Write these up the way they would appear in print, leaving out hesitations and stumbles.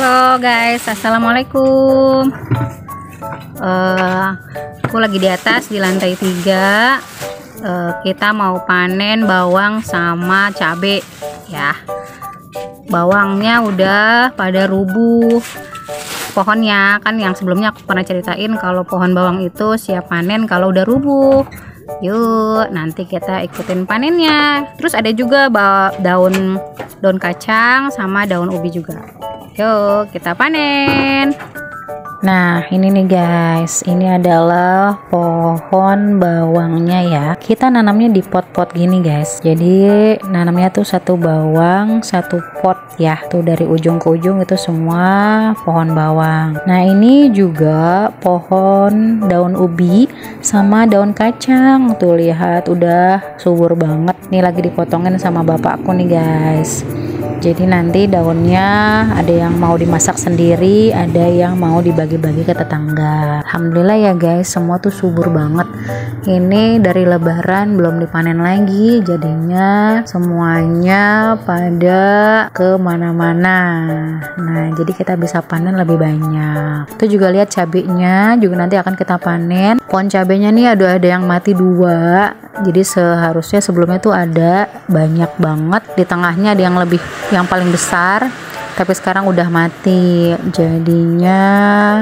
Halo guys, assalamualaikum. Aku lagi di atas di lantai 3. Kita mau panen bawang sama cabe ya. Bawangnya udah pada rubuh pohonnya, kan yang sebelumnya aku pernah ceritain kalau pohon bawang itu siap panen kalau udah rubuh. Yuk nanti kita ikutin panennya. Terus ada juga daun kacang sama daun ubi juga. Yuk kita panen. Nah ini nih guys, ini adalah pohon bawangnya ya. Kita nanamnya di pot-pot gini guys. Jadi nanamnya tuh satu bawang satu pot ya. Tuh dari ujung ke ujung itu semua pohon bawang. Nah ini juga pohon daun ubi sama daun kacang. Tuh lihat udah subur banget. Nih lagi dipotongin sama bapakku nih guys. Jadi nanti daunnya ada yang mau dimasak sendiri, ada yang mau dibagi-bagi ke tetangga. Alhamdulillah ya guys, semua tuh subur banget. Ini dari lebaran belum dipanen lagi, jadinya semuanya pada kemana-mana. Nah jadi kita bisa panen lebih banyak. Itu juga lihat cabenya juga nanti akan kita panen. Pohon cabenya nih ada yang mati 2. Jadi seharusnya sebelumnya tuh ada banyak banget, di tengahnya ada yang paling besar, tapi sekarang udah mati, jadinya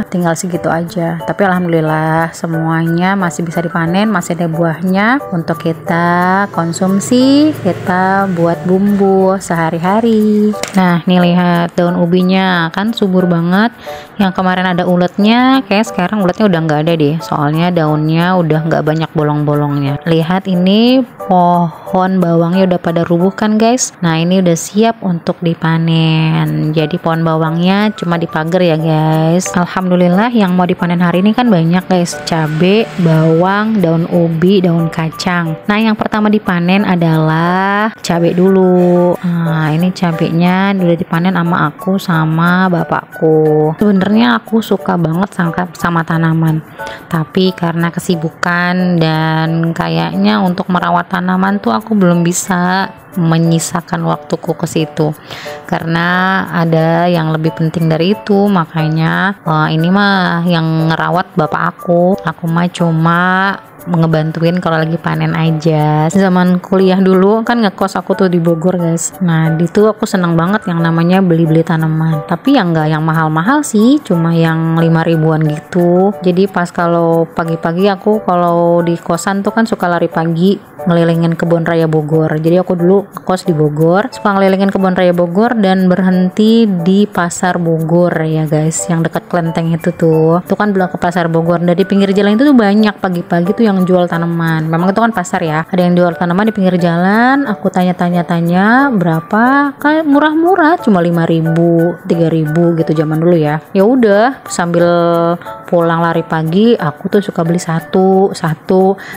tinggal segitu aja. Tapi alhamdulillah semuanya masih bisa dipanen, masih ada buahnya untuk kita konsumsi, kita buat bumbu sehari-hari. Nah nih lihat daun ubinya kan subur banget. Yang kemarin ada uletnya, kayak sekarang uletnya udah nggak ada deh, soalnya daunnya udah nggak banyak bolong-bolongnya. Lihat ini pohon bawangnya udah pada rubuh kan guys. Nah ini udah siap untuk dipanen. Jadi pohon bawangnya cuma dipagar ya guys. Alhamdulillah yang mau dipanen hari ini kan banyak guys. Cabe, bawang, daun ubi, daun kacang. Nah yang pertama dipanen adalah cabe dulu. Nah ini cabenya udah dipanen sama aku sama bapakku. Sebenarnya aku suka banget sama tanaman, tapi karena kesibukan dan kayaknya untuk merawat tanaman tuh aku belum bisa menyisakan waktuku ke situ karena ada yang lebih penting dari itu. Makanya ini mah yang ngerawat bapak aku mah cuma ngebantuin kalau lagi panen aja. Zaman kuliah dulu kan ngekos aku tuh di Bogor guys. Nah di situ aku seneng banget yang namanya beli-beli tanaman, tapi yang enggak yang mahal-mahal sih, cuma yang 5 ribuan gitu. Jadi pas kalau pagi-pagi aku kalau di kosan tuh kan suka lari pagi ngelilingin kebun raya Bogor. Jadi aku dulu kos di Bogor, suka ngelilingin kebun raya Bogor dan berhenti di pasar Bogor ya guys, yang dekat Klenteng itu tuh. Itu kan belok ke pasar Bogor. Dari pinggir jalan itu tuh banyak pagi-pagi tuh yang jual tanaman. Memang itu kan pasar ya, ada yang jual tanaman di pinggir jalan. Aku tanya berapa, kan murah-murah, cuma 5.000 3.000 gitu zaman dulu ya. Ya udah sambil pulang lari pagi aku tuh suka beli satu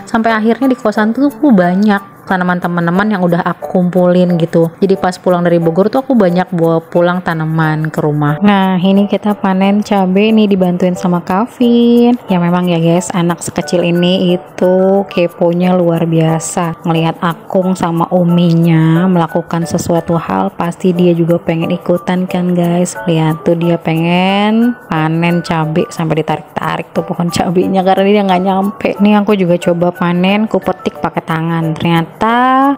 sampai akhirnya di kosan tuh banyak tanaman teman-teman yang udah aku kumpulin gitu. Jadi pas pulang dari Bogor tuh aku banyak bawa pulang tanaman ke rumah. Nah ini kita panen cabai nih dibantuin sama Kavin. Ya memang ya guys, anak sekecil ini itu keponya luar biasa. Ngelihat Akung sama Uminya melakukan sesuatu hal, pasti dia juga pengen ikutan kan guys. Lihat tuh dia pengen panen cabai sampai ditarik-tarik tuh pohon cabainya karena dia nggak nyampe. Nih aku juga coba panen, ku petik pakai tangan. Ternyata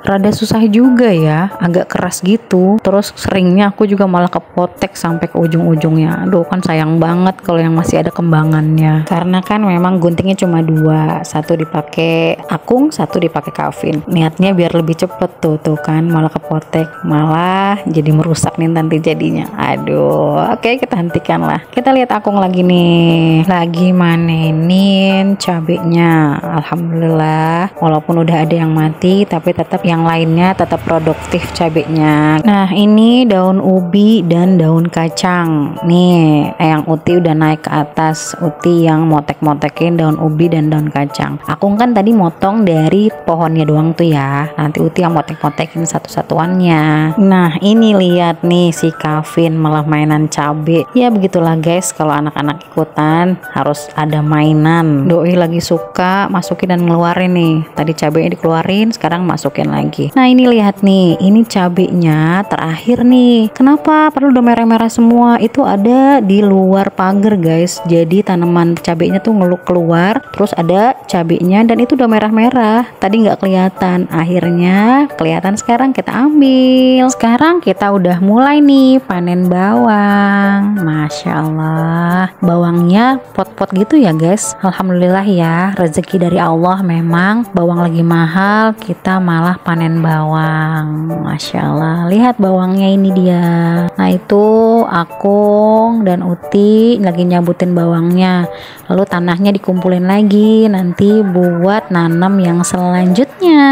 rada susah juga ya, agak keras gitu. Terus seringnya aku juga malah kepotek sampai ke ujung-ujungnya. Aduh kan sayang banget kalau yang masih ada kembangannya, karena kan memang guntingnya cuma 2, satu dipakai Akung, satu dipakai Kavin. Niatnya biar lebih cepet tuh kan malah kepotek, malah jadi merusak nih nanti jadinya. Aduh oke, kita hentikan lah. Kita lihat Akung lagi nih, lagi manenin cabenya. Alhamdulillah walaupun udah ada yang mati, tapi tetap yang lainnya tetap produktif cabenya. Nah ini daun ubi dan daun kacang nih, yang Uti udah naik ke atas. Uti yang motek-motekin daun ubi dan daun kacang. Aku kan tadi motong dari pohonnya doang tuh ya, nanti Uti yang motek-motekin satu-satuannya. Nah ini lihat nih si Kavin malah mainan cabe. Ya begitulah guys, kalau anak-anak ikutan harus ada mainan. Doi lagi suka masukin dan ngeluarin nih. Tadi cabenya dikeluarin, sekarang sekarang masukin lagi. Nah ini lihat nih, ini cabenya terakhir nih. Kenapa? Padahal udah merah-merah semua. Itu ada di luar pagar guys. Jadi tanaman cabenya tuh ngeluk keluar, terus ada cabenya dan itu udah merah-merah. Tadi nggak kelihatan, akhirnya kelihatan sekarang, kita ambil. Sekarang kita udah mulai nih panen bawang. Masya Allah, bawangnya pot-pot gitu ya guys. Alhamdulillah ya, rezeki dari Allah. Memang bawang lagi mahal, kita malah panen bawang. Masya Allah, lihat bawangnya ini dia. Nah itu Akung dan Uti lagi nyabutin bawangnya, lalu tanahnya dikumpulin lagi nanti buat nanam yang selanjutnya.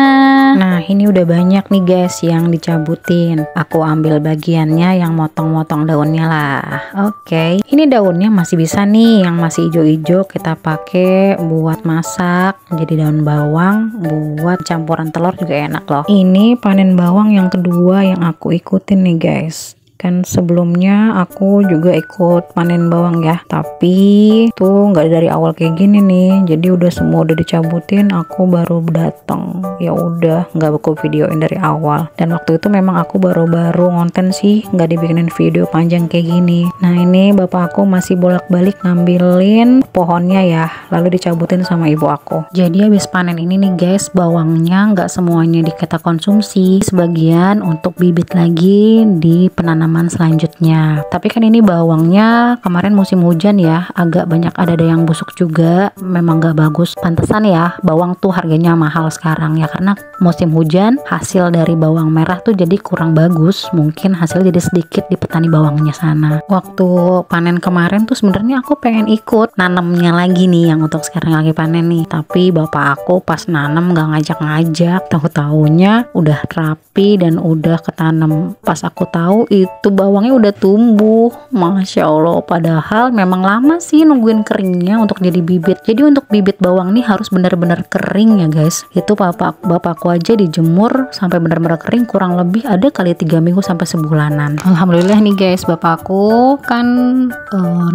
Nah ini udah banyak nih guys yang dicabutin. Aku ambil bagiannya yang motong-motong daunnya lah. Oke, ini daunnya masih bisa nih, yang masih hijau-hijau kita pakai buat masak, jadi daun bawang buat campuran telur juga enak loh. Ini panen bawang yang kedua yang aku ikutin nih guys. Kan sebelumnya aku juga ikut panen bawang ya, tapi tuh nggak dari awal kayak gini nih. Jadi udah semua udah dicabutin, aku baru datang. Ya udah nggak aku videoin dari awal. Dan waktu itu memang aku baru-baru ngonten sih, nggak dibikinin video panjang kayak gini. Nah ini bapak aku masih bolak-balik ngambilin pohonnya ya, lalu dicabutin sama ibu aku. Jadi habis panen ini nih guys, bawangnya nggak semuanya kita konsumsi, sebagian untuk bibit lagi di penanaman selanjutnya. Tapi kan ini bawangnya kemarin musim hujan ya, agak banyak ada yang busuk juga, memang gak bagus. Pantesan ya bawang tuh harganya mahal sekarang ya, karena musim hujan hasil dari bawang merah tuh jadi kurang bagus. Mungkin hasil jadi sedikit di petani bawangnya sana. Waktu panen kemarin tuh sebenarnya aku pengen ikut nanamnya lagi nih, yang untuk sekarang lagi panen nih, tapi bapak aku pas nanam gak ngajak-ngajak. Tahu-taunya udah rapi dan udah ketanam. Pas aku tahu itu bawangnya udah tumbuh. Masya Allah, padahal memang lama sih nungguin keringnya untuk jadi bibit. Jadi untuk bibit bawang nih harus benar-benar kering ya guys. Itu bapakku aja dijemur sampai benar-benar kering, kurang lebih ada kali 3 minggu sampai sebulanan. Alhamdulillah nih guys, bapakku kan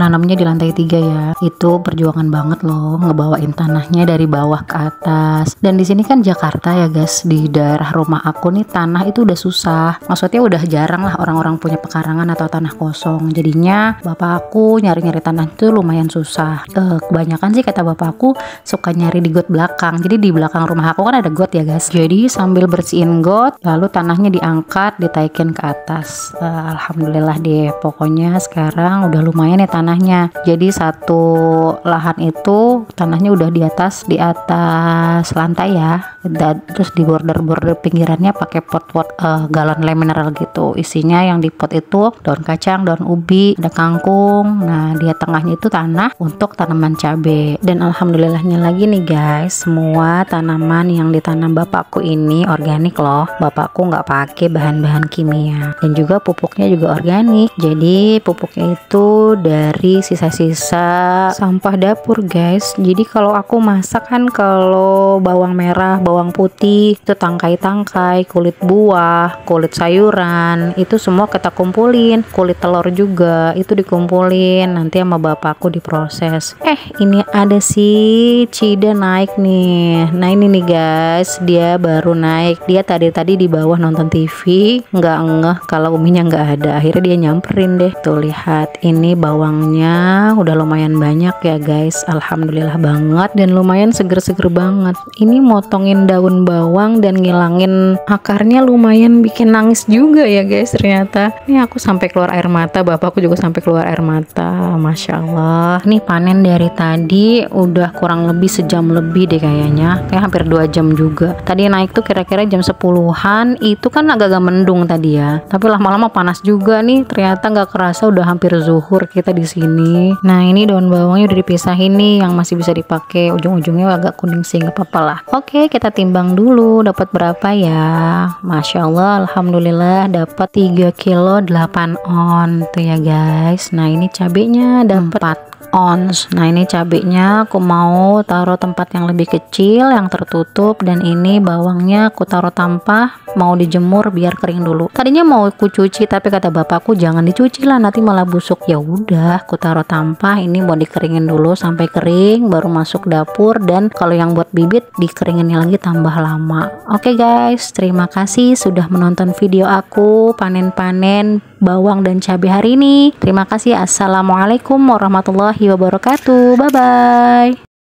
nanamnya di lantai 3 ya. Itu perjuangan banget loh ngebawain tanahnya dari bawah ke atas. Dan di sini kan Jakarta ya guys, di daerah rumah aku nih tanah itu udah susah. Maksudnya udah jarang lah orang-orang punya pekarangan atau tanah kosong. Jadinya bapak aku nyari-nyari tanah itu lumayan susah. Kebanyakan sih kata bapak aku suka nyari di got belakang. Jadi di belakang rumah aku kan ada got ya guys. Jadi sambil bersihin got, lalu tanahnya diangkat, ditaikin ke atas. Alhamdulillah deh, pokoknya sekarang udah lumayan ya tanahnya. Jadi satu lahan itu tanahnya udah di atas lantai ya. Dan terus di border pinggirannya pakai pot-pot galon lem mineral gitu. Isinya yang di pot itu daun kacang, daun ubi, ada kangkung. Nah di tengahnya itu tanah untuk tanaman cabai. Dan alhamdulillahnya lagi nih guys, semua tanaman yang ditanam bapakku ini organik loh. Bapakku nggak pakai bahan-bahan kimia, dan juga pupuknya juga organik. Jadi pupuknya itu dari sisa-sisa sampah dapur guys. Jadi kalau aku masak kan, kalau bawang merah, bawang putih itu tangkai-tangkai, kulit buah, kulit sayuran itu semua kita kumpulin, kulit telur juga itu dikumpulin, nanti sama bapakku diproses. Ini ada si Cida naik nih. Nah ini nih guys, dia baru naik. Dia tadi di bawah nonton TV, nggak ngeh kalau uminya nggak ada. Akhirnya dia nyamperin deh. Tuh lihat, ini bawangnya udah lumayan banyak ya guys. Alhamdulillah banget, dan lumayan seger-seger banget. Ini motongin daun bawang dan ngilangin akarnya lumayan bikin nangis juga ya guys. Ternyata ini aku sampai keluar air mata, bapakku juga sampai keluar air mata. Masya Allah, nih panen dari tadi udah kurang lebih sejam lebih deh kayaknya, kayak hampir 2 jam juga. Tadi naik tuh kira-kira jam 10-an, itu kan agak-agak mendung tadi ya, tapi lama-lama panas juga nih. Ternyata nggak kerasa udah hampir zuhur kita di sini. Nah ini daun bawangnya udah dipisahin nih, yang masih bisa dipakai, ujung-ujungnya agak kuning sih, nggak apa-apa lah. Oke, kita timbang dulu dapat berapa ya. Masya Allah, alhamdulillah dapat 3 kilo 8 on tuh ya guys. Nah ini cabenya dapat 4 ons. Nah ini cabenya aku mau taruh tempat yang lebih kecil, yang tertutup, dan ini bawangnya aku taruh tanpa, mau dijemur biar kering dulu. Tadinya mau aku cuci tapi kata bapakku jangan dicuci lah, nanti malah busuk. Ya udah aku taruh tanpa, ini mau dikeringin dulu sampai kering baru masuk dapur, dan kalau yang buat bibit dikeringinnya lagi tambah lama. Oke guys, terima kasih sudah menonton video aku panen-panen bawang dan cabai hari ini. Terima kasih. Assalamualaikum warahmatullahi wabarakatuh. Bye bye.